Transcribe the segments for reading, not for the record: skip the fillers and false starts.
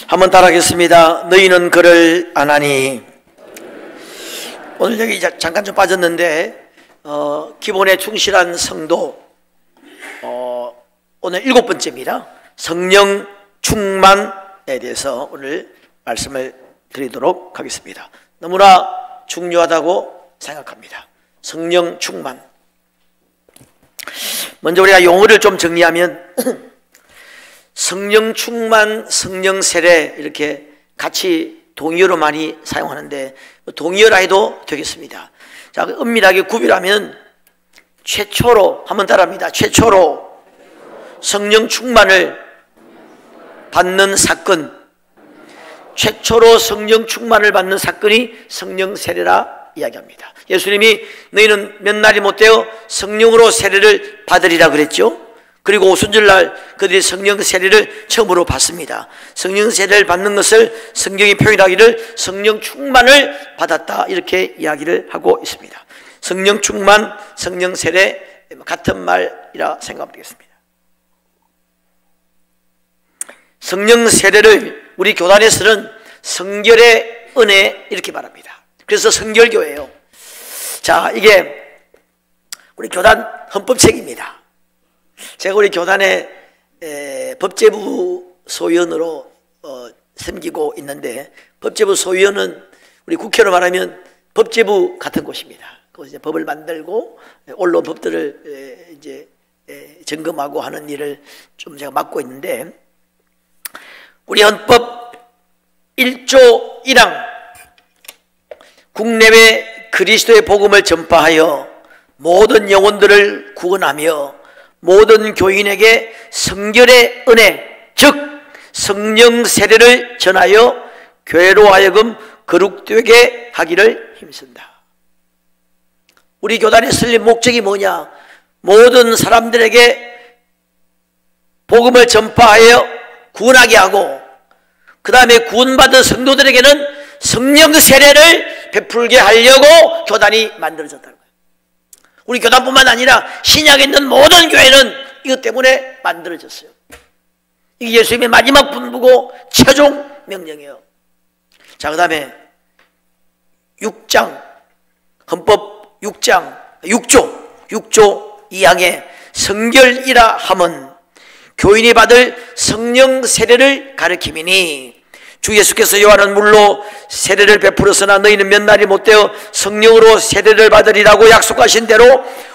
한번 따라하겠습니다. 너희는 그를 안 하니. 오늘 여기 잠깐 좀 빠졌는데 기본에 충실한 성도, 오늘 7번째입니다. 성령 충만에 대해서 오늘 말씀을 드리도록 하겠습니다. 너무나 중요하다고 생각합니다. 성령 충만. 먼저 우리가 용어를 좀 정리하면 성령 충만, 성령 세례 이렇게 같이 동의어로 많이 사용하는데 동의어라 해도 되겠습니다. 자, 엄밀하게 구별하면 최초로, 한번 따라합니다. 최초로 성령 충만을 받는 사건, 최초로 성령 충만을 받는 사건이 성령 세례라 이야기합니다. 예수님이 너희는 몇 날이 못되어 성령으로 세례를 받으리라 그랬죠. 그리고 오순절날 그들이 성령 세례를 처음으로 받습니다. 성령 세례를 받는 것을 성경이 표현하기를 성령 충만을 받았다 이렇게 이야기를 하고 있습니다. 성령 충만, 성령 세례 같은 말이라 생각하면 되겠습니다. 성령 세례를 우리 교단에서는 성결의 은혜 이렇게 말합니다. 그래서 성결교회예요. 자, 이게 우리 교단 헌법책입니다. 제가 우리 교단의 법제부 소위원으로 섬기고 있는데, 법제부 소위원은 우리 국회로 말하면 법제부 같은 곳입니다. 거기서 이제 법을 만들고 언론 법들을 이제 점검하고 하는 일을 좀 제가 맡고 있는데, 우리 헌법 1조 1항 국내외 그리스도의 복음을 전파하여 모든 영혼들을 구원하며 모든 교인에게 성결의 은혜, 즉 성령 세례를 전하여 교회로 하여금 거룩되게 하기를 힘쓴다. 우리 교단에 설립 목적이 뭐냐? 모든 사람들에게 복음을 전파하여 구원하게 하고, 그 다음에 구원받은 성도들에게는 성령 세례를 베풀게 하려고 교단이 만들어졌다는 거예요. 우리 교단뿐만 아니라 신약에 있는 모든 교회는 이것 때문에 만들어졌어요. 이게 예수님의 마지막 분부고 최종 명령이에요. 자, 그 다음에 6장, 헌법 6조 2항에 성결이라 함은 교인이 받을 성령 세례를 가리킴이니, 주 예수께서 요한은 물로 세례를 베풀었으나 너희는 몇 날이 못되어 성령으로 세례를 받으리라고 약속하신 대로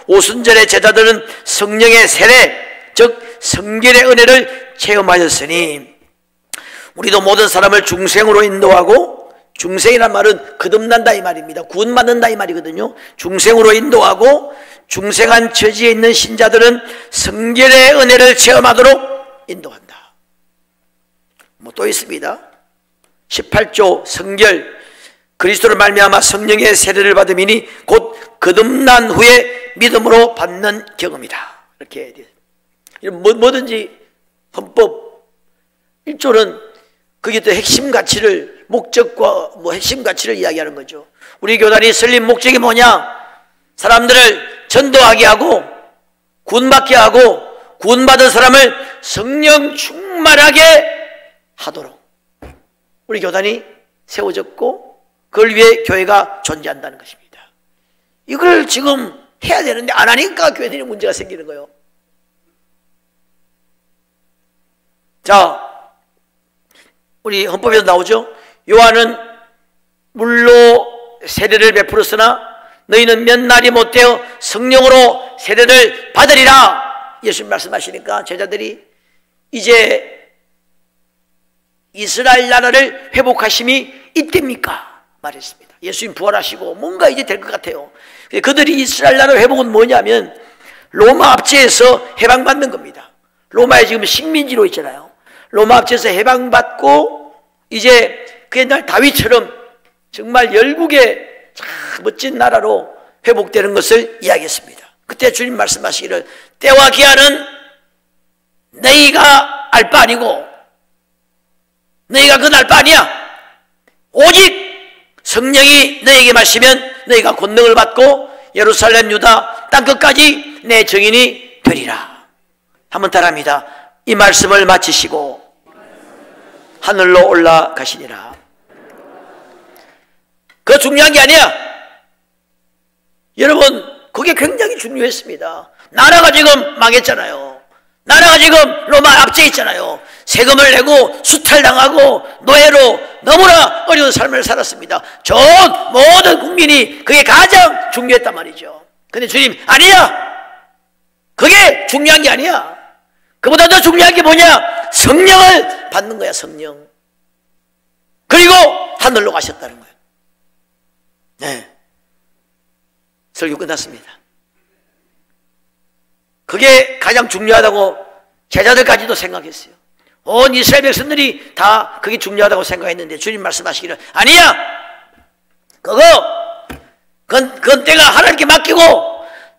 오순절의 제자들은 성령의 세례, 즉 성결의 은혜를 체험하였으니, 우리도 모든 사람을 중생으로 인도하고, 중생이란 말은 거듭난다 이 말입니다. 구원받는다 이 말이거든요. 중생으로 인도하고 중생한 처지에 있는 신자들은 성결의 은혜를 체험하도록 인도한다. 뭐 또 있습니다. 18조 성결, 그리스도를 말미암아 성령의 세례를 받음이니 곧 거듭난 후에 믿음으로 받는 경험이다. 이렇게 뭐든지 헌법 1조는 그게 또 핵심 가치를, 목적과 핵심 가치를 이야기하는 거죠. 우리 교단이 설립 목적이 뭐냐? 사람들을 전도하게 하고 구원받게 하고 구원받은 사람을 성령 충만하게 하도록 우리 교단이 세워졌고, 그걸 위해 교회가 존재한다는 것입니다. 이걸 지금 해야 되는데 안 하니까 교회들이 문제가 생기는 거예요. 자, 우리 헌법에도 나오죠. 요한은 물로 세례를 베풀었으나 너희는 몇 날이 못되어 성령으로 세례를 받으리라. 예수님 말씀하시니까 제자들이 이제 이스라엘 나라를 회복하심이 이때입니까? 말했습니다. 예수님 부활하시고 뭔가 이제 될 것 같아요. 그들이 이스라엘 나라 회복은 뭐냐면 로마 압제에서 해방받는 겁니다. 로마에 지금 식민지로 있잖아요. 로마 압제에서 해방받고 이제 그 옛날 다윗처럼 정말 열국의 멋진 나라로 회복되는 것을 이야기했습니다. 그때 주님 말씀하시기를 때와 기한은 너희가 알 바 아니고 너희가 그 날 바 아니야. 오직 성령이 너희에게 마시면 너희가 권능을 받고 예루살렘 유다 땅끝까지 내 증인이 되리라. 한번 따라합니다. 이 말씀을 마치시고 하늘로 올라가시니라. 그거 중요한 게 아니야. 여러분, 그게 굉장히 중요했습니다. 나라가 지금 망했잖아요. 나라가 지금 로마 압제에 있잖아요. 세금을 내고 수탈당하고 노예로 너무나 어려운 삶을 살았습니다. 전 모든 국민이 그게 가장 중요했단 말이죠. 근데 주님, 아니야. 그게 중요한 게 아니야. 그보다 더 중요한 게 뭐냐? 성령을 받는 거야, 성령. 그리고 하늘로 가셨다는 거예요. 네. 설교 끝났습니다. 그게 가장 중요하다고 제자들까지도 생각했어요. 온 이스라엘 백성들이 다 그게 중요하다고 생각했는데 주님 말씀하시기를 아니야. 그건 때가 하나님께 맡기고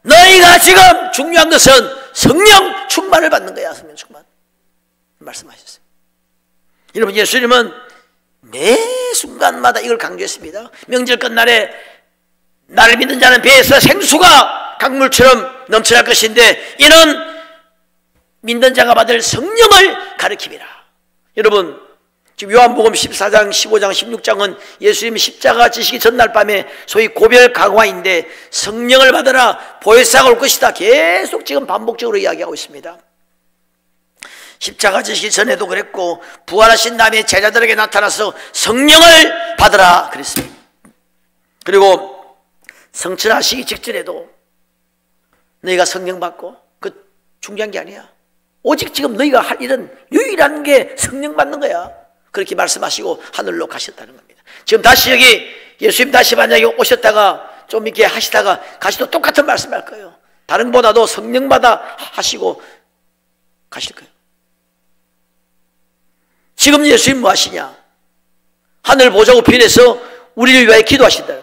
너희가 지금 중요한 것은 성령 충만을 받는 거야. 성령 충만 말씀하셨어요. 여러분, 예수님은 매 순간마다 이걸 강조했습니다. 명절 끝날에 나를 믿는 자는 배에서 생수가 강물처럼 넘쳐날 것인데 이는 믿는 자가 받을 성령을 가리킴이라. 여러분, 지금 요한복음 14장, 15장, 16장은 예수님이 십자가 지시기 전날 밤에 소위 고별 강화인데 성령을 받으라, 보혜사가 올 것이다. 계속 지금 반복적으로 이야기하고 있습니다. 십자가 지시기 전에도 그랬고 부활하신 다음에 제자들에게 나타나서 성령을 받으라 그랬습니다. 그리고 성천하시기 직전에도 너희가 성령 받고, 그 중요한 게 아니야. 오직 지금 너희가 할 일은 유일한 게 성령 받는 거야. 그렇게 말씀하시고 하늘로 가셨다는 겁니다. 지금 다시 여기 예수님 다시 만약에 오셨다가 좀 이렇게 하시다가 가시도 똑같은 말씀할 거예요. 다른 것보다도 성령 받아 하시고 가실 거예요. 지금 예수님 뭐 하시냐? 하늘 보좌 우편에서 우리를 위하여 기도하신다.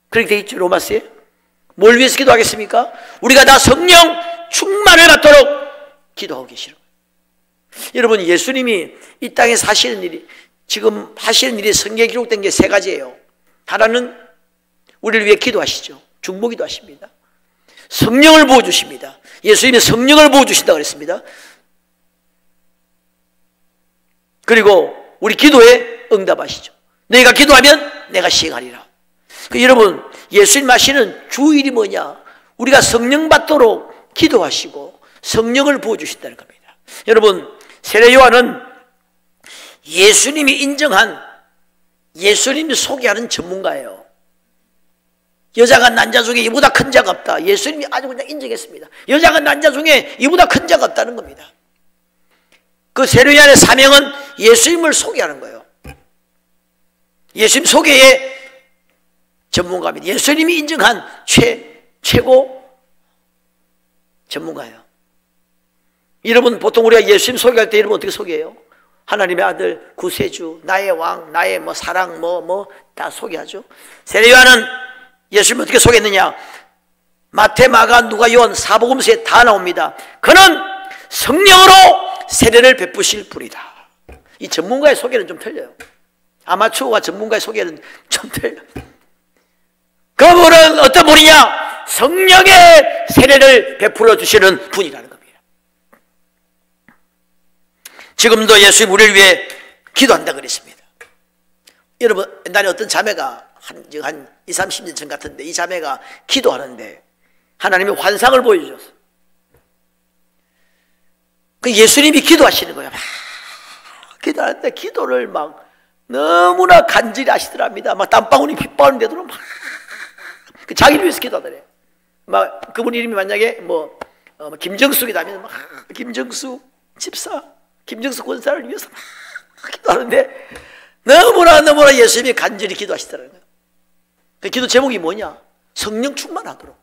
그렇게 되어 있죠, 로마서에. 뭘 위해서 기도하겠습니까? 우리가 다 성령 충만을 받도록 기도하고 계시는 거예요. 여러분, 예수님이 이 땅에서 하시는 일이, 지금 하시는 일이 성경에 기록된 게 세 가지예요. 하나는 우리를 위해 기도하시죠. 중보기도 하십니다. 성령을 부어주십니다. 예수님이 성령을 부어주신다고 그랬습니다. 그리고 우리 기도에 응답하시죠. 너희가 기도하면 내가 시행하리라. 여러분, 예수님 하시는 주일이 뭐냐? 우리가 성령 받도록 기도하시고 성령을 부어주신다는 겁니다. 여러분, 세례 요한은 예수님이 인정한, 예수님이 소개하는 전문가예요. 여자가 난 자 중에 이보다 큰 자가 없다. 예수님이 아주 그냥 인정했습니다. 여자가 난 자 중에 이보다 큰 자가 없다는 겁니다. 그 세례 요한의 사명은 예수님을 소개하는 거예요. 예수님 소개의 전문가입니다. 예수님이 인정한 최고 전문가예요. 여러분, 보통 우리가 예수님 소개할 때 여러분 어떻게 소개해요? 하나님의 아들, 구세주, 나의 왕, 나의 뭐 사랑, 다 소개하죠. 세례 요한은 예수님 어떻게 소개했느냐? 마태, 마가, 누가, 요한 사복음서에 다 나옵니다. 그는 성령으로 세례를 베푸실 분이다. 이 전문가의 소개는 좀 틀려요. 아마추어와 전문가의 소개는 좀 틀려요. 그분은 어떤 분이냐? 성령의 세례를 베풀어 주시는 분이라는 겁니다. 지금도 예수님 우리를 위해 기도한다 그랬습니다. 여러분, 옛날에 어떤 자매가 한 20, 30년 전 같은데 이 자매가 기도하는데 하나님이 환상을 보여주셨어요. 그 예수님이 기도하시는 거예요. 막 기도하는데 기도를 막 너무나 간절히 하시더랍니다. 막 땀방울이 빗방울인데도 막 자기를 위해서 기도하더래요. 막 그분 이름이 만약에 김정숙이라면 막 김정숙 집사, 김정숙 권사를 위해서 막 기도하는데 너무나 예수님이 간절히 기도하시더라는 거예요. 그 기도 제목이 뭐냐? 성령 충만하도록.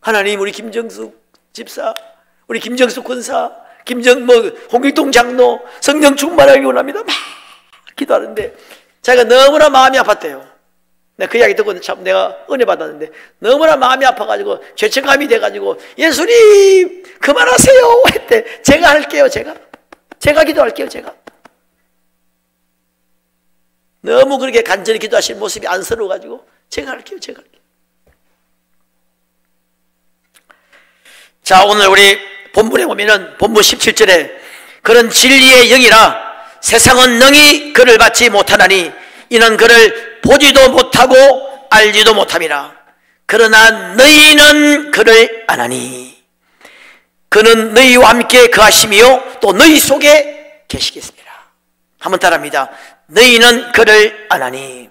하나님, 우리 김정숙 집사, 우리 김정숙 권사, 홍길동 장로 성령 충만하기 원합니다. 막 기도하는데 자기가 너무나 마음이 아팠대요. 내가 그 이야기 듣고 참 내가 은혜 받았는데 너무나 마음이 아파가지고 죄책감이 돼가지고 예수님 그만하세요 했대. 제가 할게요. 제가 기도할게요. 제가 너무 그렇게 간절히 기도하시는 모습이 안쓰러워가지고 제가 할게요. 자, 오늘 우리 본문에 보면은 본문 17절에 그런 진리의 영이라 세상은 능히 그를 받지 못하나니 이는 그를 보지도 못하고 알지도 못함이라. 그러나 너희는 그를 아나니 그는 너희와 함께 거하시며 또 너희 속에 계시겠습니다. 한번 따라합니다. 너희는 그를 아나니.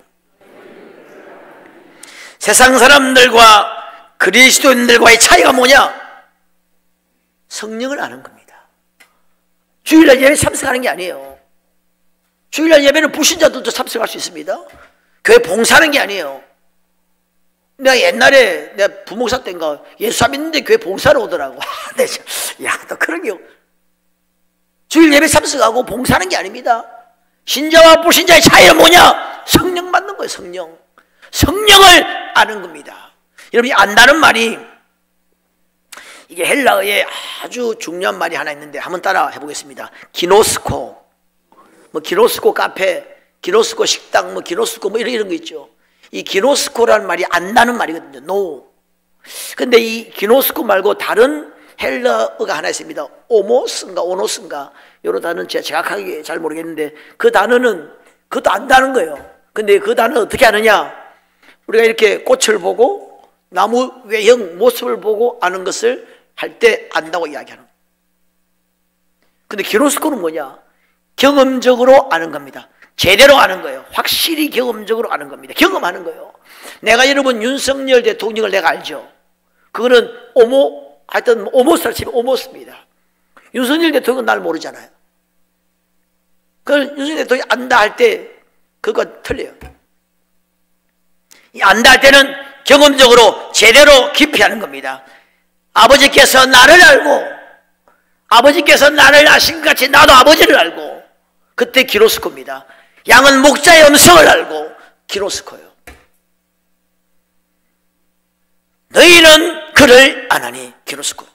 세상 사람들과 그리스도인들과의 차이가 뭐냐? 성령을 아는 겁니다. 주일날 예배 참석하는 게 아니에요. 주일날 예배는 불신자들도 참석할 수 있습니다. 교회 봉사하는 게 아니에요. 내가 옛날에 내가 부목사 때인가 예수 믿는데 교회 봉사를 오더라고. 야, 너 그런 게 주일 예배 참석하고 봉사하는 게 아닙니다. 신자와 불신자의 차이는 뭐냐? 성령 받는 거예요. 성령을 아는 겁니다. 여러분이 안다는 말이 이게 헬라어에 아주 중요한 말이 하나 있는데 한번 따라 해보겠습니다. 기노스코, 뭐 기노스코 카페, 기노스코 식당, 뭐 기노스코 뭐 이런 거 있죠. 이 기노스코라는 말이 안다는 말이거든요. 노. 근데 이 기노스코 말고 다른 헬라어가 하나 있습니다. 오모스인가 오노스인가 여러 단어는 제가 정확하게 잘 모르겠는데 그 단어는 그것도 안다는 거예요. 근데 그 단어는 어떻게 아느냐? 우리가 이렇게 꽃을 보고 나무 외형 모습을 보고 아는 것을 할 때 안다고 이야기하는 거예요. 근데 기노스코는 뭐냐? 경험적으로 아는 겁니다. 제대로 아는 거예요. 확실히 경험적으로 아는 겁니다. 경험하는 거예요. 내가 여러분 윤석열 대통령을 내가 알죠. 그거는 하여튼 오모스라 치면 오모스입니다. 윤석열 대통령은 날 모르잖아요. 그걸 윤석열 대통령이 안다 할 때 그거 틀려요. 이 안다 할 때는 경험적으로 제대로 깊이 하는 겁니다. 아버지께서 나를 알고 아버지께서 나를 아신 것 같이 나도 아버지를 알고 그때 기노스코입니다. 양은 목자의 음성을 알고 기노스코요. 너희는 그를 아나니 기노스코.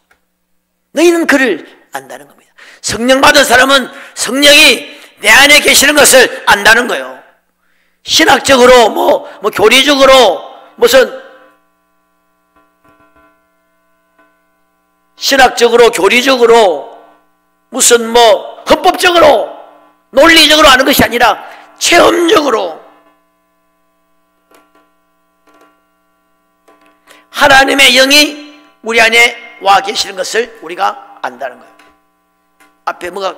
너희는 그를 안다는 겁니다. 성령 받은 사람은 성령이 내 안에 계시는 것을 안다는 거예요. 신학적으로 뭐 교리적으로 무슨 신학적으로 교리적으로 무슨 뭐 헌법적으로 논리적으로 아는 것이 아니라 체험적으로 하나님의 영이 우리 안에 와 계시는 것을 우리가 안다는 거예요. 앞에 뭐가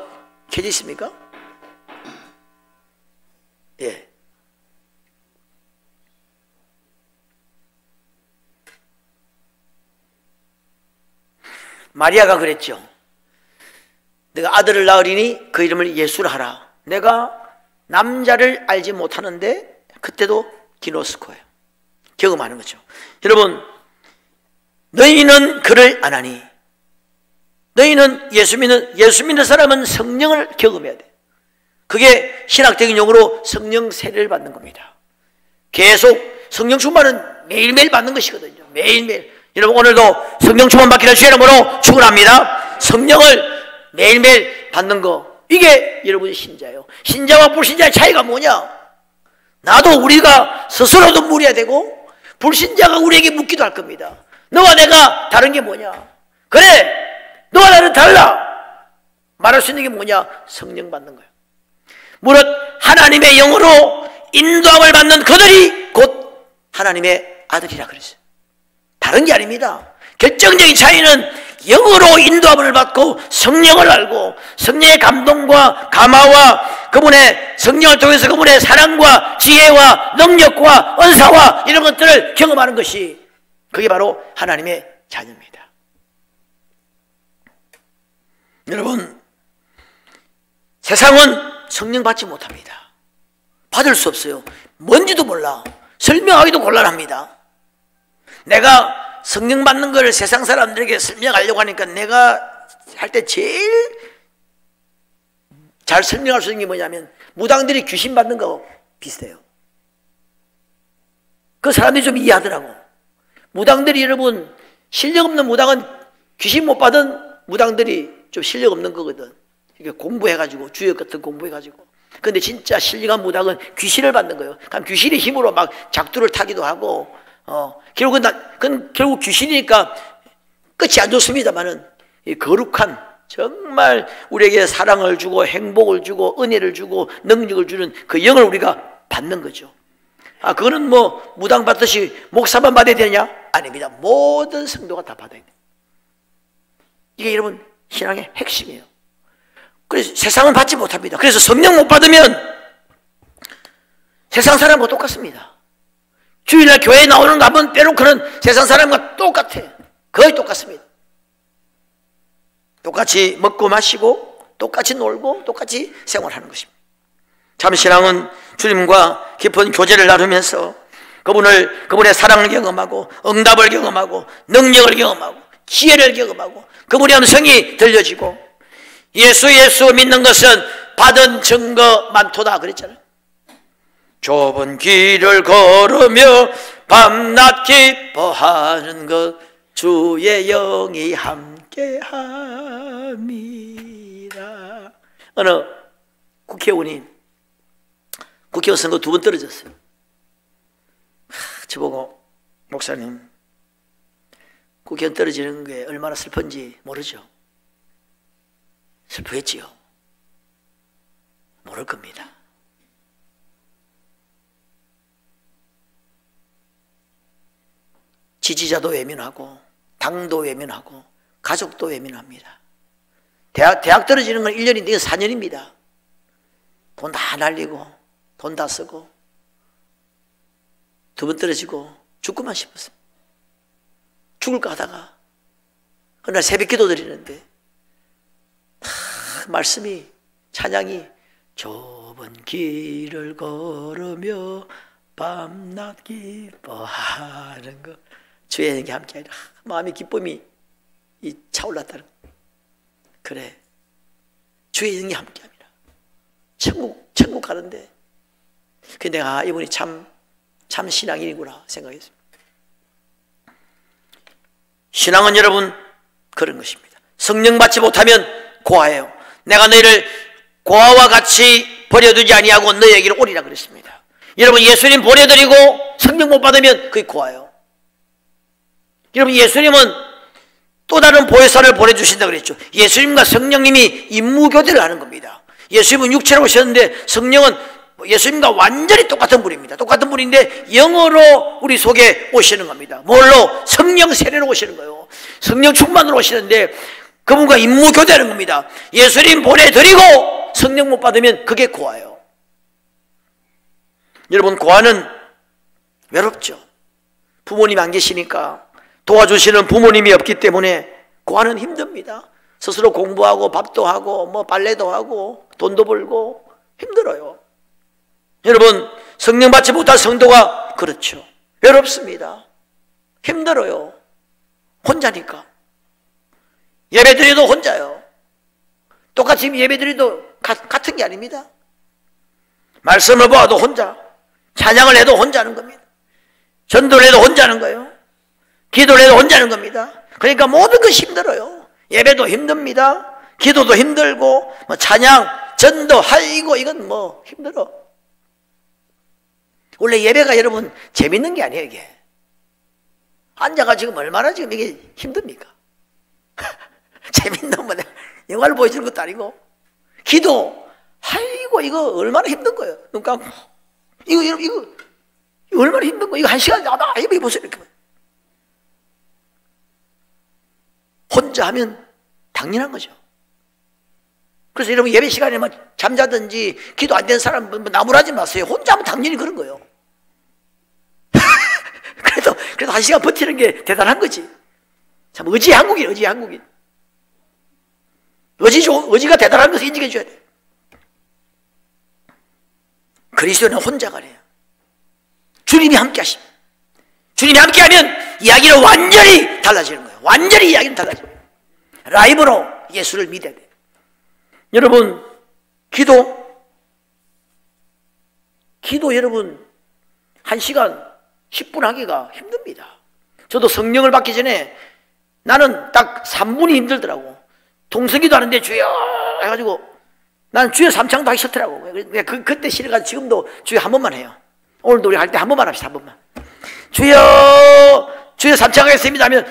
켜져 있습니까? 예. 마리아가 그랬죠. 내가 아들을 낳으리니 그 이름을 예수라 하라. 내가 남자를 알지 못하는데 그때도 기노스코예요. 경험하는 거죠. 여러분, 너희는 그를 아나니. 너희는 예수 믿는 사람은 성령을 경험해야 돼. 그게 신학적인 용어로 성령 세례를 받는 겁니다. 계속 성령 충만은 매일매일 받는 것이거든요. 매일매일. 여러분 오늘도 성령 충만 받기를 주의 이름으로 축원합니다. 성령을 매일매일 받는 거, 이게 여러분의 신자예요. 신자와 불신자의 차이가 뭐냐? 나도 우리가 스스로도 물어야 되고 불신자가 우리에게 묻기도 할 겁니다. 너와 내가 다른 게 뭐냐? 그래, 너와 나는 달라. 말할 수 있는 게 뭐냐? 성령 받는 거예요. 무릇 하나님의 영으로 인도함을 받는 그들이 곧 하나님의 아들이라 그랬어요. 다른 게 아닙니다. 결정적인 차이는 영으로 인도함을 받고 성령을 알고 성령의 감동과 감화와 그분의 성령을 통해서 그분의 사랑과 지혜와 능력과 은사와 이런 것들을 경험하는 것이, 그게 바로 하나님의 자녀입니다. 여러분, 세상은 성령 받지 못합니다. 받을 수 없어요. 뭔지도 몰라. 설명하기도 곤란합니다. 내가 성령 받는 걸 세상 사람들에게 설명하려고 하니까 내가 할 때 제일 잘 설명할 수 있는 게 뭐냐면 무당들이 귀신 받는 거 비슷해요. 그 사람들이 좀 이해하더라고. 무당들이, 여러분, 실력 없는 무당은, 귀신 못 받은 무당들이 좀 실력 없는 거거든. 이게 공부해가지고, 주역 같은 공부해가지고. 근데 진짜 신령한 무당은 귀신을 받는 거예요. 그럼 귀신의 힘으로 막 작두를 타기도 하고, 결국 귀신이니까 끝이 안 좋습니다만은, 이 거룩한 정말 우리에게 사랑을 주고 행복을 주고 은혜를 주고 능력을 주는 그 영을 우리가 받는 거죠. 그거는 뭐 무당 받듯이 목사만 받아야 되냐? 아닙니다. 모든 성도가 다 받아야 돼요. 이게 여러분 신앙의 핵심이에요. 그래서 세상은 받지 못합니다. 그래서 성령 못 받으면 세상 사람과 똑같습니다. 주일날 교회에 나오는 거 한번 빼놓고는 세상 사람과 똑같아. 거의 똑같습니다. 똑같이 먹고 마시고 똑같이 놀고 똑같이 생활하는 것입니다. 참 신앙은 주님과 깊은 교제를 나누면서 그분의 사랑을 경험하고 응답을 경험하고 능력을 경험하고 지혜를 경험하고 그분의 음성이 들려지고 예수 믿는 것은 받은 증거 많도다 그랬잖아요. 좁은 길을 걸으며 밤낮 기뻐하는 것 주의 영이 함께합니다. 어느 국회의원이 국회의원 선거 2번 떨어졌어요. 저보고 목사님 국회의원 떨어지는 게 얼마나 슬픈지 모르죠? 슬프겠지요? 모를 겁니다. 지지자도 외면하고 당도 외면하고 가족도 외면합니다. 대학 떨어지는 건 1년인데 이건 4년입니다. 돈 다 날리고 돈 다 쓰고 2번 떨어지고 죽고만 싶었어요. 죽을까 하다가 그날 새벽 기도 드리는데 말씀이 찬양이 좁은 길을 걸으며 밤낮 기뻐하는 것 주의 영이 함께하리라. 마음의 기쁨이 차올랐다는 거. 그래 주의 영이 함께합니다. 천국 가는데 근데 내가 이분이 참 신앙인이구나 생각했습니다. 신앙은 여러분 그런 것입니다. 성령 받지 못하면 고아예요. 내가 너희를 고아와 같이 버려두지 아니하고 너희에게로 오리라 그랬습니다. 여러분 예수님 보내드리고 성령 못 받으면 그게 고아예요. 여러분 예수님은 또 다른 보혜사를 보내주신다 그랬죠. 예수님과 성령님이 임무교대를 하는 겁니다. 예수님은 육체로 오셨는데 성령은 예수님과 완전히 똑같은 분입니다. 똑같은 분인데 영으로 우리 속에 오시는 겁니다. 뭘로? 성령 세례로 오시는 거예요. 성령 충만으로 오시는데 그분과 임무교대하는 겁니다. 예수님 보내드리고 성령 못 받으면 그게 고아예요. 여러분 고아는 외롭죠. 부모님 안 계시니까 도와주시는 부모님이 없기 때문에 고아는 힘듭니다. 스스로 공부하고 밥도 하고 뭐 빨래도 하고 돈도 벌고 힘들어요. 여러분 성령 받지 못한 성도가 그렇죠. 외롭습니다. 힘들어요. 혼자니까. 예배드려도 혼자요. 똑같이 예배드려도 같은 게 아닙니다. 말씀을 보아도 혼자, 찬양을 해도 혼자 하는 겁니다. 전도를 해도 혼자 하는 거예요. 기도를 해도 혼자 하는 겁니다. 그러니까 모든 것이 힘들어요. 예배도 힘듭니다. 기도도 힘들고 뭐 찬양, 전도, 하이고 이건 뭐 힘들어. 원래 예배가 여러분 재밌는 게 아니에요. 이게 앉아가 지금 얼마나 지금 이게 힘듭니까? 재밌는 뭐 영화를 보여주는 것도 아니고 기도, 아이고 이거 얼마나 힘든 거예요. 눈 감고 이거 얼마나 힘든 거예요. 이거 1시간 나다 예배 보세요. 이렇게 혼자 하면 당연한 거죠. 그래서 여러분 예배 시간에 막 잠자든지 기도 안 되는 사람 나무라지 마세요. 혼자 하면 당연히 그런 거예요. 그래도 1시간 버티는 게 대단한 거지. 참 의지의 한국인. 의지가 대단한 것을 인정해 줘야 돼. 그리스도는 혼자가 아니에요. 주님이 함께 하십니다. 주님이 함께 하면 이야기는 완전히 달라지는 거예요. 완전히 이야기는 달라져요. 라이브로 예수를 믿어야 돼요. 여러분 기도 여러분 1시간 10분 하기가 힘듭니다. 저도 성령을 받기 전에 나는 딱 3분이 힘들더라고. 동성기도 하는데 주여 해가지고 나는 주여 3창도 하기 싫더라고. 그때 싫어가지고 지금도 주여 한 번만 해요. 오늘도 우리 할 때 한 번만 합시다. 한 번만. 주여 3창 하겠습니다 하면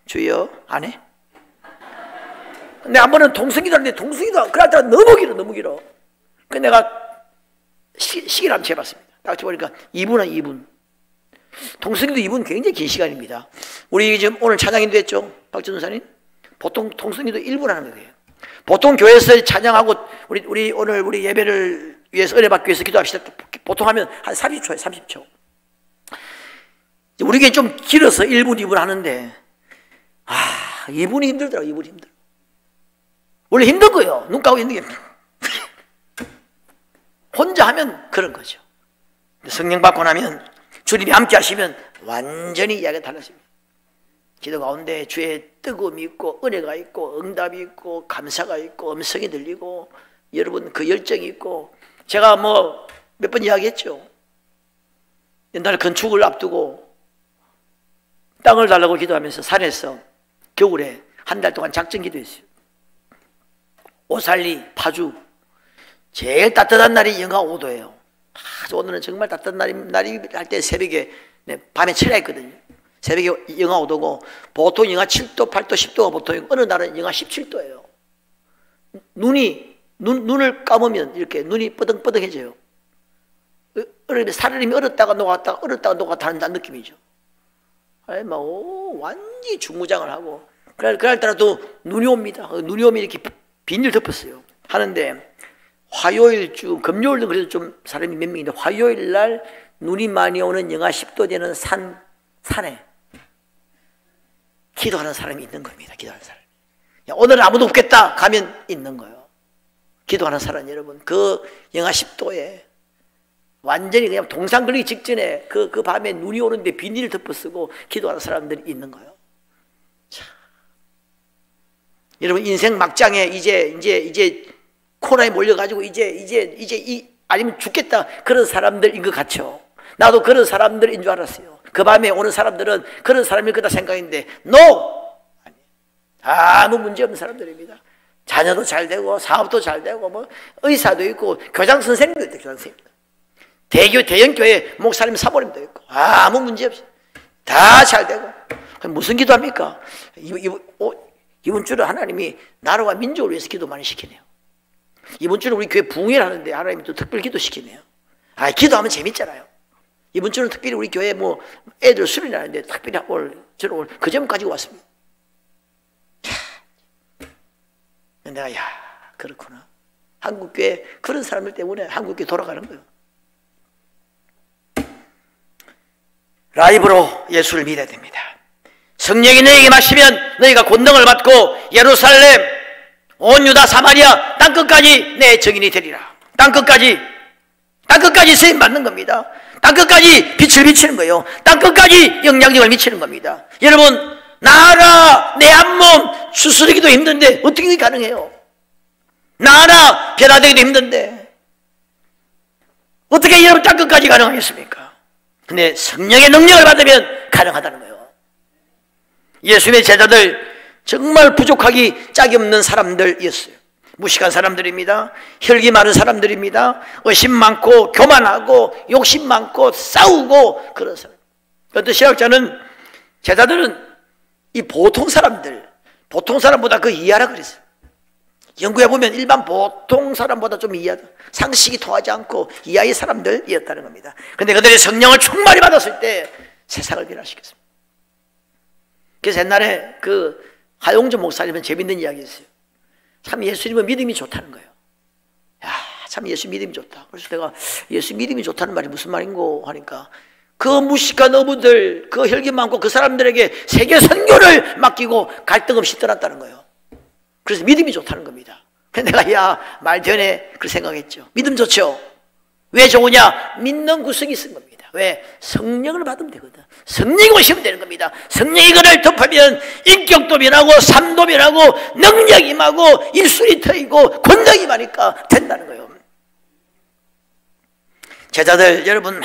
주여 안 해? 내가 한 번은 동성이도 하는데 동성이도 그러다 너무 길어, 너무 길어. 그래서 내가 시계를 한번 재봤습니다. 딱 보니까 2분은 2분. 동성이도 2분 굉장히 긴 시간입니다. 우리 지금 오늘 찬양인도 했죠, 박전 전사님? 보통 동성이도 1분 하는 거예요. 보통 교회에서 찬양하고 우리 오늘 우리 예배를 위해서 은혜 받기 위해서 기도합시다. 보통 하면 한 30초에 30초. 우리 교회 좀 길어서 1분, 2분 하는데 2분이 힘들더라고요. 2분이 힘들어. 원래 힘든 거예요. 눈 감고 있는 게. 혼자 하면 그런 거죠. 성령 받고 나면 주님이 함께 하시면 완전히 이야기가 달라집니다. 기도 가운데 주의 뜨거움이 있고 은혜가 있고 응답이 있고 감사가 있고 음성이 들리고 여러분 그 열정이 있고, 제가 뭐 몇 번 이야기했죠. 옛날에 건축을 앞두고 땅을 달라고 기도하면서 산에서 겨울에 한 달 동안 작전 기도했어요. 오살리, 파주 제일 따뜻한 날이 영하 5도예요. 오늘은 정말 따뜻한 날이 할 때 새벽에 밤에 철야했거든요. 새벽에 영하 5도고 보통 영하 7도, 8도, 10도가 보통이고 어느 날은 영하 17도예요. 눈을 감으면 이렇게 눈이 뻐덕뻐덕해져요. 살얼음이 얼었다가 녹았다가 얼었다가 녹았다는 느낌이죠. 완전히 중무장을 하고 그날따라도 눈이 옵니다. 눈이 오면 이렇게 비닐 덮었어요. 하는데 화요일쯤, 금요일은 그래도 좀 사람이 몇 명인데 화요일 날 눈이 많이 오는 영하 10도 되는 산에 기도하는 사람이 있는 겁니다. 기도하는 사람. 오늘은 아무도 없겠다 가면 있는 거예요. 기도하는 사람 여러분, 그 영하 10도에 완전히 그냥 동상 걸리기 직전에 그 밤에 눈이 오는데 비닐을 덮어쓰고 기도하는 사람들이 있는 거예요. 자, 여러분 인생 막장에 이제 코로나에 몰려가지고 이제 아니면 죽겠다 그런 사람들인 것 같죠. 나도 그런 사람들인 줄 알았어요. 그 밤에 오는 사람들은 그런 사람일 거다 생각했는데 아무 문제 없는 사람들입니다. 자녀도 잘 되고 사업도 잘 되고 뭐 의사도 있고 교장 선생님도 있고 교장 선생님, 대형 교회 목사님 사모님도 있고 아무 문제 없이 다 잘 되고. 무슨 기도합니까? 이번 주는 하나님이 나라와 민족을 위해서 기도 많이 시키네요. 이번 주는 우리 교회 부흥회를 하는데 하나님이 또 특별 기도 시키네요. 기도하면 재밌잖아요. 이번 주는 특별히 우리 교회 뭐 애들 수련회 하는데 특별히 저는 오늘 그 점 가지고 왔습니다. 내가 그렇구나. 한국교회 그런 사람들 때문에 한국교회 돌아가는 거예요. 라이브로 예수를 믿어야 됩니다. 성령이 너에게 마시면 너희가 권능을 받고 예루살렘, 온 유다, 사마리아 땅끝까지 내 증인이 되리라. 땅끝까지 쓰임 받는 겁니다. 땅끝까지 빛을 비치는 거예요. 땅끝까지 영향력을 미치는 겁니다. 여러분, 나라 내 한 몸 추스르기도 힘든데 어떻게 가능해요? 나라 변화되기도 힘든데 어떻게 여러분 땅끝까지 가능하겠습니까? 근데 성령의 능력을 받으면 가능하다는 거예요. 예수님의 제자들 정말 부족하기 짝이 없는 사람들이었어요. 무식한 사람들입니다. 혈기 많은 사람들입니다. 의심 많고 교만하고 욕심 많고 싸우고 그런 사람. 어떤 신학자는 제자들은 이 보통 사람보다 그 이하라 그랬어요. 연구해보면 일반 보통 사람보다 좀 이하다, 상식이 통하지 않고 이하의 사람들이었다는 겁니다. 그런데 그들이 성령을 충만히 받았을 때 세상을 변화시켰습니다. 그래서 옛날에 그 하용조 목사님은 재밌는 이야기 했어요. 참 예수님은 믿음이 좋다는 거예요. 참 예수 믿음이 좋다. 그래서 내가 예수 믿음이 좋다는 말이 무슨 말인고 하니까 그 무식한 어부들, 그 혈기 많고 그 사람들에게 세계 선교를 맡기고 갈등 없이 떠났다는 거예요. 그래서 믿음이 좋다는 겁니다. 그래서 내가 말 되네 그렇게 생각했죠. 믿음 좋죠. 왜 좋으냐? 믿는 구성이 있는 겁니다. 왜? 성령을 받으면 되거든. 성령이 오시면 되는 겁니다. 성령이 그를 덮으면 인격도 변하고 삶도 변하고 능력이 임하고 일술이 트이고 권능이 많으니까 된다는 거예요. 제자들 여러분은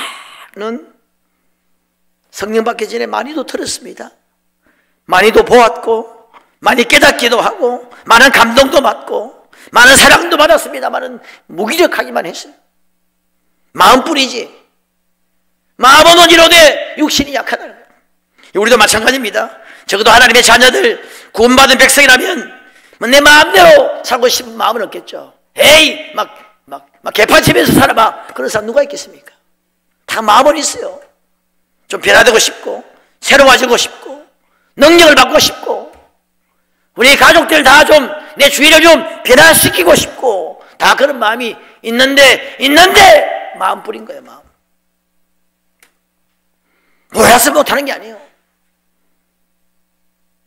성령 받기 전에 많이도 들었습니다. 많이도 보았고 많이 깨닫기도 하고 많은 감동도 받고 많은 사랑도 받았습니다만은 무기력하기만 했어요. 마음뿐이지. 마음은 어지러되 육신이 약하다는 거예요. 우리도 마찬가지입니다. 적어도 하나님의 자녀들 구원받은 백성이라면 뭐 내 마음대로 살고 싶은 마음은 없겠죠. 에이, 막 개판치면서 살아봐. 그런 사람 누가 있겠습니까? 다 마음은 있어요. 좀 변화되고 싶고, 새로워지고 싶고, 능력을 받고 싶고, 우리 가족들 다 좀, 내 주위를 좀 변화시키고 싶고, 다 그런 마음이 있는데, 마음 뿌린 거예요, 마음. 몰라서 못하는 게 아니에요.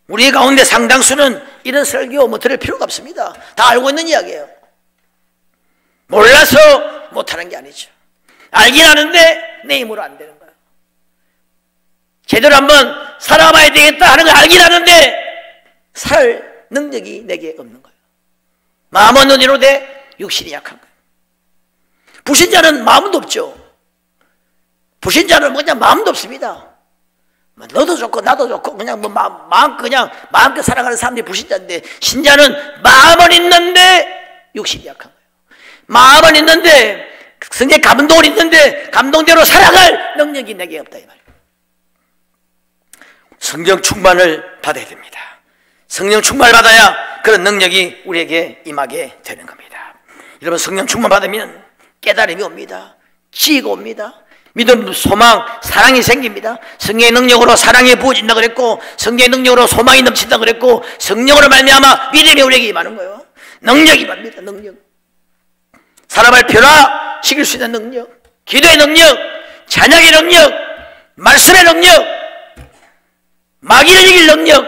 우리 가운데 상당수는 이런 설교 뭐 들을 필요가 없습니다. 다 알고 있는 이야기예요. 몰라서 못하는 게 아니죠. 알긴 아는데 내 힘으로 안 되는 거예요. 제대로 한번 살아봐야 되겠다 하는 걸 알긴 하는데 살 능력이 내게 없는 거예요. 마음은 의로되 육신이 약한 거예요. 불신자는 마음도 없죠. 불신자는 그냥 마음도 없습니다. 너도 좋고 나도 좋고 그냥 뭐 마음껏 살아가는 사람들이 불신자인데, 신자는 마음은 있는데 육신이 약한 거예요. 마음은 있는데 성령 감동은 있는데 감동대로 살아갈 능력이 내게 없다 이 말이에요. 성령 충만을 받아야 됩니다. 성령 충만을 받아야 그런 능력이 우리에게 임하게 되는 겁니다. 여러분, 성령 충만 받으면 깨달음이 옵니다. 지혜가 옵니다. 믿음, 소망, 사랑이 생깁니다. 성령의 능력으로 사랑이 부어진다 그랬고, 성령의 능력으로 소망이 넘친다 그랬고, 성령으로 말미암아 믿음이 우리에게 임하는 거예요. 능력이 임합니다. 능력. 사람을 변화시킬 수 있는 능력, 기도의 능력, 찬양의 능력, 말씀의 능력, 마귀를 이길 능력.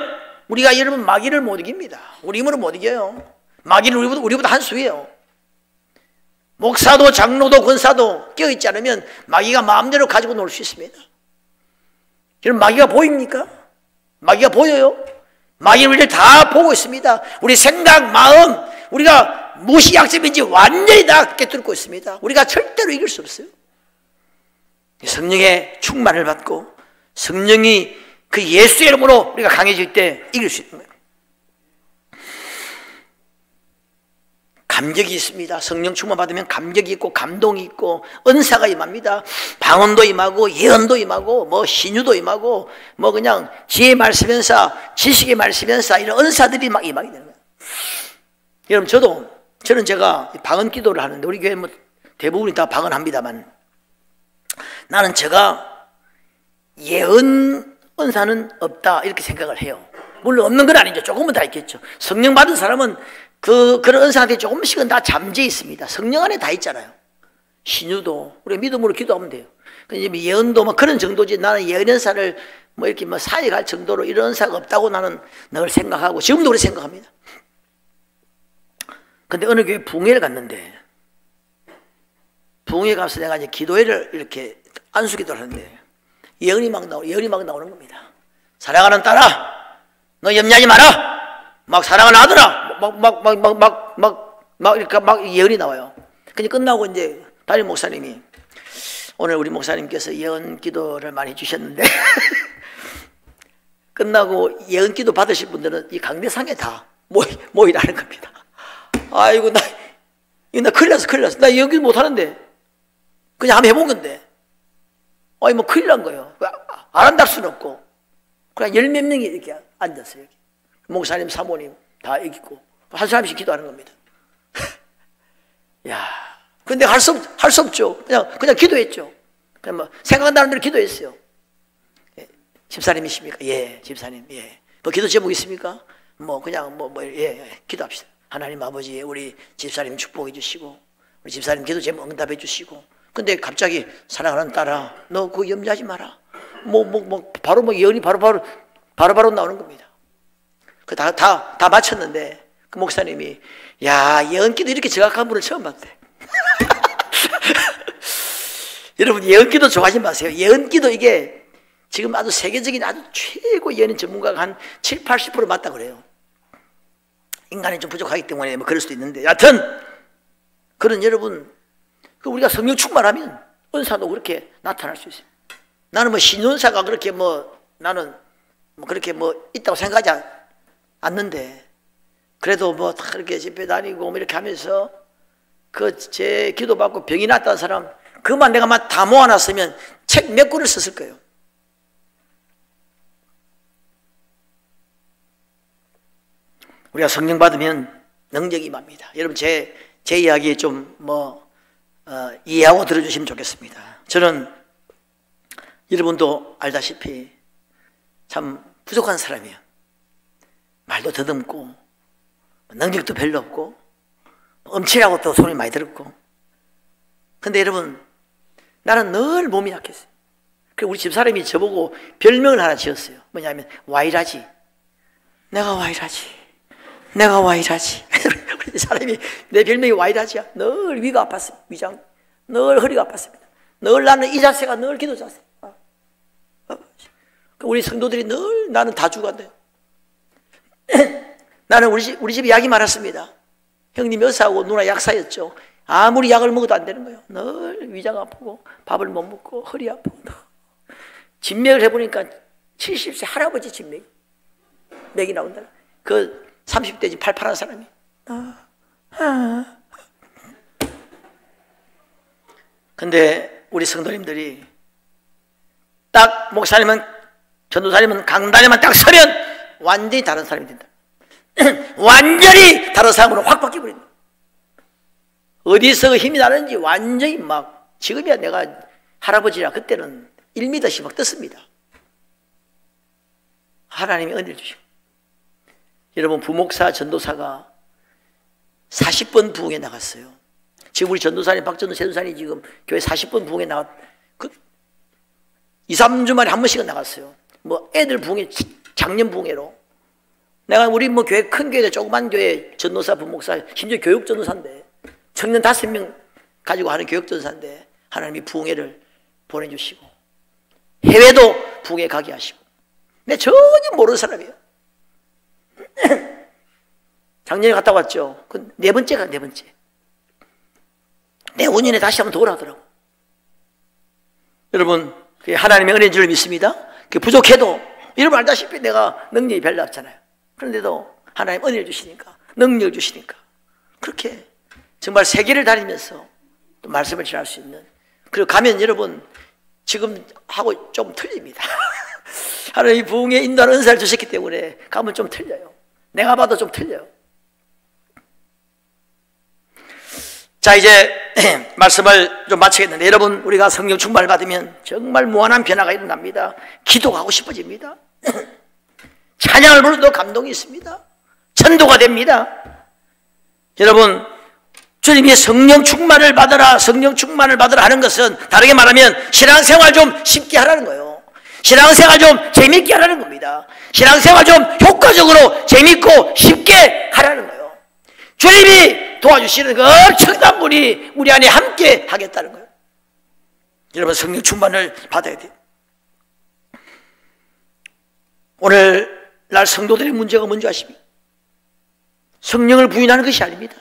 우리가 여러분 마귀를 못 이깁니다. 우리 힘으로 못 이겨요. 마귀는 우리보다 한 수예요. 목사도 장로도 권사도 껴있지 않으면 마귀가 마음대로 가지고 놀 수 있습니다. 여러분, 마귀가 보입니까? 마귀가 보여요? 마귀는 우리를 다 보고 있습니다. 우리 생각, 마음, 우리가 무엇이 약점인지 완전히 다 깨뚫고 있습니다. 우리가 절대로 이길 수 없어요. 성령의 충만을 받고 성령이 그 예수의 이름으로 우리가 강해질 때 이길 수 있는 거예요. 감격이 있습니다. 성령 충만 받으면 감격이 있고 감동이 있고 은사가 임합니다. 방언도 임하고 예언도 임하고 뭐 신유도 임하고 뭐 그냥 지혜의 말씀연사, 지식의 말씀연사, 이런 은사들이 막 임하게 되는 거예요. 여러분, 저는 제가 방언 기도를 하는데, 우리 교회 뭐 대부분이 다 방언합니다만, 나는 제가 예언 은사는 없다 이렇게 생각을 해요. 물론 없는 건 아니죠. 조금은 다 있겠죠. 성령 받은 사람은 그런 은사한테 조금씩은 다 잠재 있습니다. 성령 안에 다 있잖아요. 신유도 우리 믿음으로 기도하면 돼요. 예언도 뭐 그런 정도지, 나는 예언 은사를 뭐 이렇게 뭐 사역할 정도로 이런 은사가 없다고 나는 늘 생각하고, 지금도 그렇게 생각합니다. 근데 어느 교회 부흥회를 갔는데, 부흥회 가서 내가 이제 기도회를 이렇게 안수기도를 하는데 예언이 막 나오는 겁니다. 사랑하는 딸아, 너 염려하지 마라. 막 사랑하는 아들아, 이렇게 막 예언이 나와요. 근데 끝나고 이제 담임 목사님이, 오늘 우리 목사님께서 예언 기도를 많이 해주셨는데 끝나고 예언 기도 받으실 분들은 이 강대상에 다 모이라는 겁니다. 아이고, 나 큰일 났어. 나 예언 기도 못하는데 그냥 한번 해본 건데, 아니 뭐 큰일 난 거예요. 안 한다할 수는 없고, 그냥 10몇 명이 이렇게 앉았어요. 여기. 목사님, 사모님 다 이기고 한 사람씩 기도하는 겁니다. 야, 근데 할 수 없죠. 그냥 기도했죠. 그냥 뭐 생각나는 대로 기도했어요. 예, 집사님이십니까? 예, 집사님. 예. 뭐 기도 제목 있습니까? 뭐 그냥 기도합시다. 하나님 아버지, 우리 집사님 축복해 주시고, 우리 집사님 기도 제목 응답해 주시고. 근데 갑자기 사랑하는 딸아, 너 그거 염려하지 마라. 바로 예언이 바로 나오는 겁니다. 다 마쳤는데 그 목사님이, 야, 예언기도 이렇게 정확한 분을 처음 봤대. 여러분, 예언기도 좋아하지 마세요. 예언기도 이게 지금 아주 세계적인 아주 최고 예언 전문가가 한 70-80% 맞다 그래요. 인간이 좀 부족하기 때문에 뭐 그럴 수도 있는데, 여하튼 그런 여러분, 우리가 성령 충만하면 은사도 그렇게 나타날 수 있어요. 나는 뭐 신은사가 그렇게 나는 그렇게 있다고 생각하지 않는데, 그래도 그렇게 집회 다니고 이렇게 하면서 제 기도받고 병이 났다는 사람, 그만 내가 다 모아놨으면 책 몇 권을 썼을 거예요. 우리가 성령 받으면 능력이 임합니다. 여러분 제 이야기 좀 이해하고 들어주시면 좋겠습니다. 저는 여러분도 알다시피 참 부족한 사람이에요. 말도 더듬고 능력도 별로 없고 엄칠하고 또 손이 많이 들었고. 근데 여러분 나는 늘 몸이 약했어요. 그래서 우리 집사람이 저보고 별명을 하나 지었어요. 뭐냐면 와이라지. 내가 와이라지. 우리 사람이 내 별명이 와이라지야. 늘 위가 아팠습니다. 위장. 늘 허리가 아팠습니다. 늘 나는 이 자세가 늘 기도 자세. 우리 성도들이 늘 나는 다 죽었네. 나는 우리 집 약이 많았습니다. 형님 여사하고 누나 약사였죠. 아무리 약을 먹어도 안 되는 거예요. 늘 위장 아프고 밥을 못 먹고 허리 아프고. 진맥을 해보니까 70세 할아버지 진맥이 나온다. 그 30대지 팔팔한 사람이. 근데 우리 성도님들이 딱 목사님은 전도사님은 강단에만 딱 서면 완전히 다른 사람이 된다. 완전히 다른 사람으로 확 바뀌어버린다. 어디서 힘이 나는지 완전히 막, 지금이야 내가 할아버지라 그때는 1m씩 막 떴습니다. 하나님이 은혜를 주시고. 여러분 부목사 전도사가 40번 부흥에 나갔어요. 지금 우리 전도사님 박전도 전도사님 지금 교회 40번 부흥에 나갔, 2, 3주 만에 한 번씩은 나갔어요. 애들 부흥회, 작년 부흥회로. 내가 우리 교회 큰 교회, 조그만 교회 전도사 부목사, 심지어 교육 전도사인데 청년 5명 가지고 하는 교육 전도사인데 하나님이 부흥회를 보내주시고 해외도 부흥회 가게 하시고. 근데 전혀 모르는 사람이에요. 작년에 갔다 왔죠. 그 네 번째가. 내후년에 다시 한번 더 오라더라고. 여러분 하나님의 은혜인 줄 믿습니다. 부족해도 여러분 알다시피 내가 능력이 별로 없잖아요. 그런데도 하나님 은혜를 주시니까, 능력을 주시니까 그렇게 정말 세계를 다니면서 또 말씀을 전할 수 있는. 그리고 가면 여러분 지금 하고 좀 틀립니다. 하나님이 부흥에 인도하는 은사를 주셨기 때문에 가면 좀 틀려요. 내가 봐도 좀 틀려요. 자, 이제 말씀을 좀 마치겠는데, 여러분 우리가 성령 충만을 받으면 정말 무한한 변화가 일어납니다. 기도하고 싶어집니다. 찬양을 부르도 감동이 있습니다. 전도가 됩니다. 여러분 주님이 성령 충만을 받으라 하는 것은 다르게 말하면 신앙생활 좀 쉽게 하라는 거예요. 신앙생활 좀 재밌게 하라는 겁니다. 신앙생활 좀 효과적으로 재밌고 쉽게 하라는 거예요. 주님이 도와주시는 그 엄청난 분이 우리 안에 함께 하겠다는 거예요. 여러분 성령 충만을 받아야 돼요. 오늘날 성도들의 문제가 뭔지 아십니까? 성령을 부인하는 것이 아닙니다.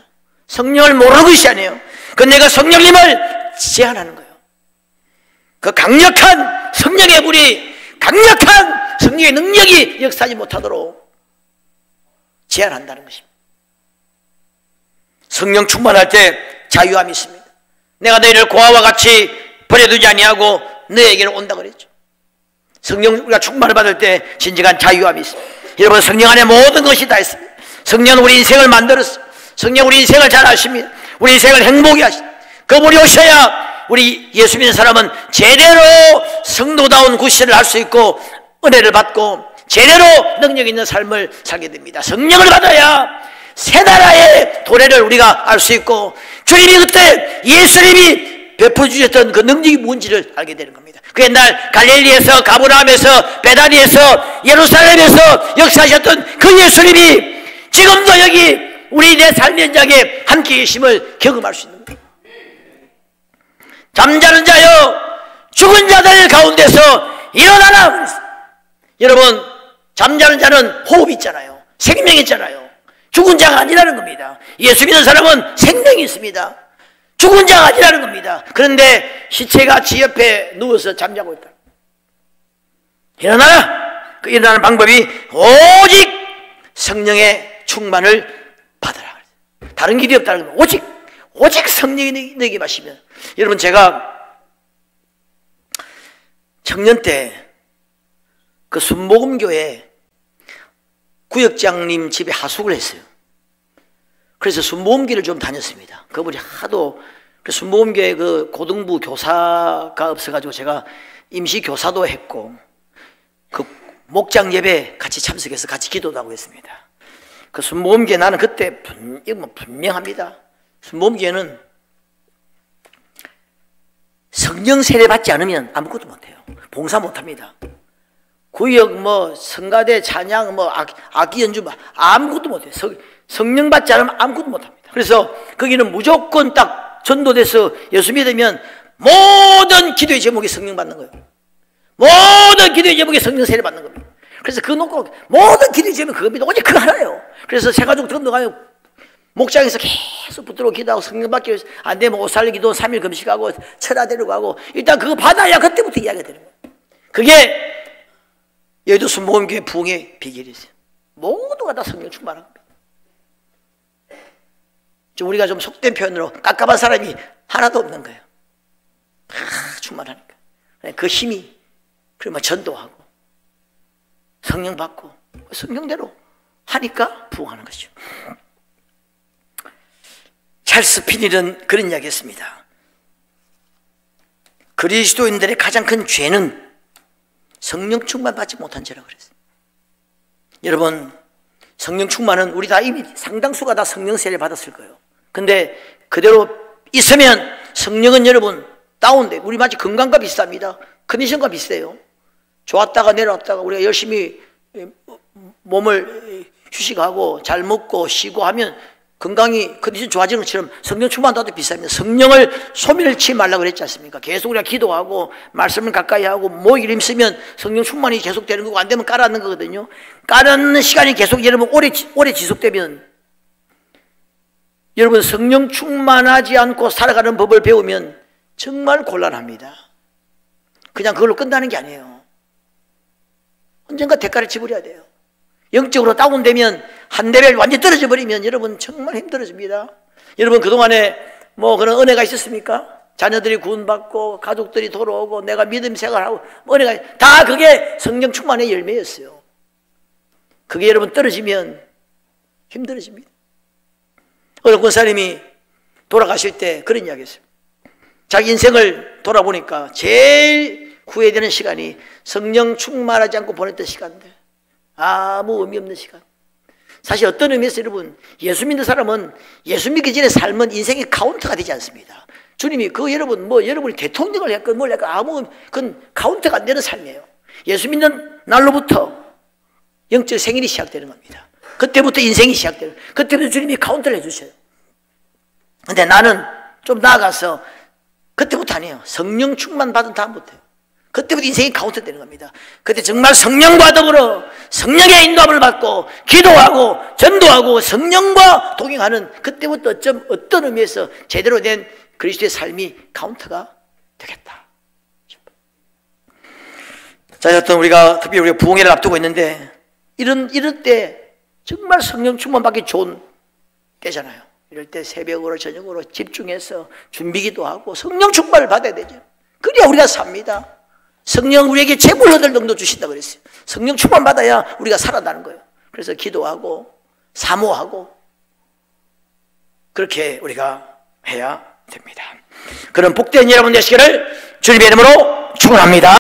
성령을 모르는 것이 아니에요. 그건 내가 성령님을 제한하는 거예요. 그 강력한 성령의 불이, 강력한 성령의 능력이 역사하지 못하도록 제한한다는 것입니다. 성령 충만할 때 자유함이 있습니다. 내가 너희를 고아와 같이 버려두지 아니하고 너에게로 온다 그랬죠. 성령 우리가 충만을 받을 때 진정한 자유함이 있습니다. 여러분 성령 안에 모든 것이 다 있습니다. 성령은 우리 인생을 만들었습니다. 성령 우리 인생을 잘 아십니다. 우리 인생을 행복해 하십니다. 그분이 오셔야 우리 예수 믿는 사람은 제대로 성도다운 구실을 할 수 있고 은혜를 받고 제대로 능력 있는 삶을 살게 됩니다. 성령을 받아야 새 나라의 도래를 우리가 알 수 있고 주님이 그때 예수님이 베풀어 주셨던 그 능력이 뭔지를 알게 되는 겁니다. 그 옛날 갈릴리에서, 가버나움에서, 베다니에서, 예루살렘에서 역사하셨던 그 예수님이 지금도 여기 우리 내 삶의 현장에 함께 계심을 경험할 수 있는 거예요. 잠자는 자여 죽은 자들 가운데서 일어나라. 여러분 잠자는 자는 호흡이 있잖아요. 생명이 있잖아요. 죽은 자가 아니라는 겁니다. 예수 믿는 사람은 생명이 있습니다. 죽은 자가 아니라는 겁니다. 그런데 시체가 지 옆에 누워서 잠자고 있다. 일어나라. 그 일어나는 방법이 오직 성령의 충만을 받아라. 다른 길이 없다는 겁니다. 오직 성령이 너에게 마시면. 여러분 제가 청년 때 그 순복음교회 구역장님 집에 하숙을 했어요. 그래서 순모음교를 좀 다녔습니다. 그분이 하도 순모음교에 그 고등부 교사가 없어가지고 제가 임시 교사도 했고 그 목장 예배 같이 참석해서 같이 기도도 하고 했습니다. 그 순모음교에 나는 그때 분명합니다. 순모음교에는 성령 세례 받지 않으면 아무것도 못해요. 봉사 못합니다. 구역 성가대 찬양 악기 연주 아무것도 못해요. 성령 받지 않으면 아무것도 못합니다. 그래서 거기는 무조건 딱 전도돼서 예수 믿으면 모든 기도의 제목이 성령 받는 거예요. 모든 기도의 제목이 성령 세례 받는 겁니다. 그래서 그거 놓고 모든 기도의 제목이 그겁니다. 오직 그거 하나예요. 그래서 새가족 전도가면 목장에서 계속 붙들고 기도하고 성령 받기 위해서 안 되면 옷 살리 기도 3일 금식하고 철야 데리고 가고 일단 그거 받아야 그때부터 이야기가 되는 거예요. 그게 여의도 순복음교회 부흥의 비결이었어요. 모두가 다 성령 충만한 겁니다. 우리가 좀 속된 표현으로 깝깝한 사람이 하나도 없는 거예요. 다 충만하니까. 그 힘이 그러면 전도하고 성령 받고 성령대로 하니까 부흥하는 것이죠. 찰스 피닐은 그런 이야기 했습니다. 그리스도인들의 가장 큰 죄는 성령 충만 받지 못한 죄라고 그랬어요. 여러분, 성령 충만은 우리 다 이미 상당수가 다 성령 세례 받았을 거예요. 근데 그대로 있으면 성령은 여러분 다운돼. 우리 마치 건강과 비슷합니다. 컨디션과 비슷해요. 좋았다가 내려왔다가 우리가 열심히 몸을 휴식하고 잘 먹고 쉬고 하면 건강이 컨디션 좋아지는 것처럼 성령 충만도 비슷합니다. 성령을 소멸을 치지 말라고 그랬지 않습니까? 계속 우리가 기도하고 말씀을 가까이 하고 모이기를 힘쓰면 성령 충만이 계속되는 거고 안 되면 깔아앉는 거거든요. 깔아앉는 시간이 계속 여러분 오래 지속되면 여러분 성령 충만하지 않고 살아가는 법을 배우면 정말 곤란합니다. 그냥 그걸로 끝나는 게 아니에요. 언젠가 대가를 지불해야 돼요. 영적으로 다운되면 한 레벨 완전히 떨어져 버리면 여러분 정말 힘들어집니다. 여러분 그동안에 그런 은혜가 있었습니까? 자녀들이 구원받고 가족들이 돌아오고 내가 믿음 생활하고 은혜가 다 그게 성령 충만의 열매였어요. 그게 여러분 떨어지면 힘들어집니다. 어느 권사님이 돌아가실 때 그런 이야기 했어요. 자기 인생을 돌아보니까 제일 후회되는 시간이 성령 충만하지 않고 보냈던 시간들. 아무 의미 없는 시간. 사실 어떤 의미에서 여러분 예수 믿는 사람은 예수 믿기 전에 삶은 인생의 카운터가 되지 않습니다. 주님이 여러분이 대통령을 했건 뭘 했건 그건 카운터가 안 되는 삶이에요. 예수 믿는 날로부터 영적 생일이 시작되는 겁니다. 그때부터 인생이 시작돼요. 그때부터 주님이 카운터를 해주셔요. 근데 나는 좀 나아가서 그때부터 아니에요. 성령 충만 받은 다음부터요. 그때부터 인생이 카운터 되는 겁니다. 그때 정말 성령과 더불어 성령의 인도함을 받고 기도하고 전도하고 성령과 동행하는 그때부터 어떤 의미에서 제대로 된 그리스도의 삶이 카운터가 되겠다. 자, 어떤 우리가 특별히 부흥회를 앞두고 있는데 이럴 때 정말 성령 충만 받기 좋은 때잖아요. 이럴 때 새벽으로 저녁으로 집중해서 준비기도 하고 성령 충만을 받아야 되죠. 그래야 우리가 삽니다. 성령 우리에게 재물 얻을 정도 주신다 그랬어요. 성령 충만 받아야 우리가 살아나는 거예요. 그래서 기도하고 사모하고 그렇게 우리가 해야 됩니다. 그런 복된 여러분 되시기를 주님의 이름으로 축원합니다.